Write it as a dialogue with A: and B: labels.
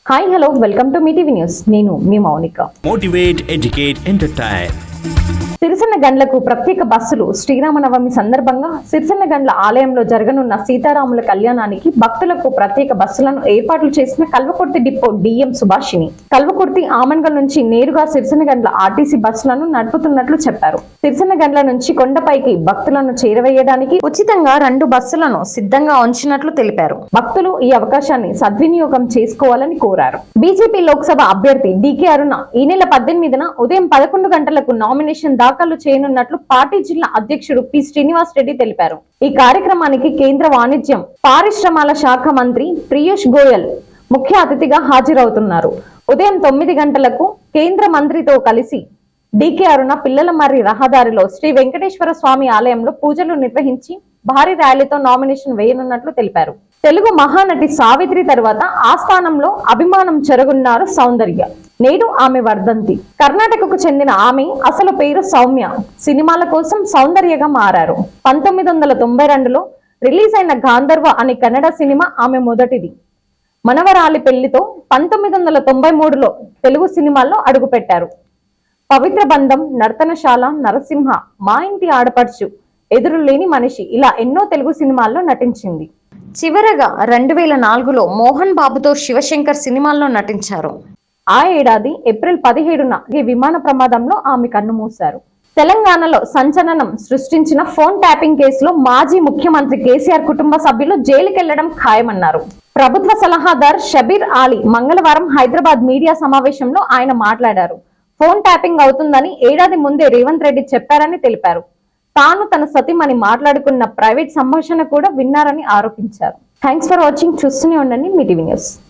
A: Hi hello welcome to మీ TV news. నేను మీ మౌనిక.
B: Motivate, educate, entertain.
A: సిరిసిన్నగండ్లకు ప్రత్యేక బస్సులు. శ్రీరామనవమి సందర్భంగా సిరిసిన్నగండ్ల ఆలయంలో జరగనున్న సీతారాముల కళ్యాణానికి భక్తులకు ప్రత్యేక బస్సులను ఏర్పాట్లు చేసిన కల్వకుర్తి డిపో డిఎం సుభాషిణి కల్వకుర్తి ఆమన్గల్ నుంచి నేరుగా సిరిసిన్నగండ్ల ఆర్టీసీ బస్సులను నడుపుతున్నట్లు చెప్పారు. సిరిసిన్నగండ్ల నుంచి కొండపైకి భక్తులను చేరవేయడానికి ఉచితంగా 2 బస్సులను సిద్ధంగా ఉంచినట్లు తెలిపారు. భక్తులు ఈ అవకాశాన్ని సద్వినియోగం చేసుకోవాలని కోరారు. బీజేపీ లోక్సభ అభ్యర్థి డికే అరుణ ఈ నెల 18న ఉదయం 11 గంటలకు నామినేషన్ దాఖలు చేయనున్నట్లు పార్టీ జిల్లా అధ్యక్షుడు పి శ్రీనివాస్ రెడ్డి తెలిపారు. ఈ కార్యక్రమానికి కేంద్ర వాణిజ్యం పరిశ్రమల శాఖ మంత్రి పీయూష్ గోయల్ ముఖ్య అతిథిగా హాజరవుతున్నారు. ఉదయం 9 గంటలకు కేంద్ర మంత్రితో కలిసి డికే అరుణ పిల్లలమర్రి రహదారిలో శ్రీ వెంకటేశ్వర స్వామి ఆలయంలో పూజలు నిర్వహించి భారీ ర్యాలీతో నామినేషన్ వేయనున్నట్లు తెలిపారు. తెలుగు మహానటి సావిత్రి తర్వాత ఆ స్థానంలో అభిమానం చెరగున్నారు సౌందర్య. నేడు ఆమె వర్ధంతి. కర్ణాటకకు చెందిన ఆమె అసలు పేరు సౌమ్య. సినిమాల కోసం సౌందర్యగా మారారు. 1992లో రిలీజ్ అయిన గాంధర్వ అనే కన్నడ సినిమా ఆమె మొదటిది. మనవరాలి పెళ్లితో 1993లో తెలుగు సినిమాల్లో అడుగుపెట్టారు. పవిత్ర బంధం, నర్తనశాల, నరసింహ, మా ఇంటి ఆడపడుచు, ఎదురులేని మనిషి ఇలా ఎన్నో తెలుగు సినిమాల్లో నటించింది. చివరగా 2004లో మోహన్ బాబుతో శివశంకర్ సినిమాల్లో నటించారు. ఆ ఏడాది ఏప్రిల్ 17న విమాన ప్రమాదంలో ఆమె కన్నుమూశారు. తెలంగాణలో సంచలనం సృష్టించిన ఫోన్ ట్యాపింగ్ కేసులో మాజీ ముఖ్యమంత్రి కేసీఆర్ కుటుంబ సభ్యులు జైలుకెళ్లడం ఖాయమన్నారు. ప్రభుత్వ సలహాదారు షబీర్ ఆలీ మంగళవారం హైదరాబాద్ మీడియా సమావేశంలో ఆయన మాట్లాడారు. ఫోన్ ట్యాపింగ్ అవుతుందని ఏడాది ముందే రేవంత్ రెడ్డి చెప్పారని తెలిపారు. తాను తన సతీమణి మాట్లాడుకున్న ప్రైవేట్ సంభాషణ కూడా విన్నారని ఆరోపించారు. Thanks for watching. చూస్తూనే ఉండండి మీ టీవీ న్యూస్.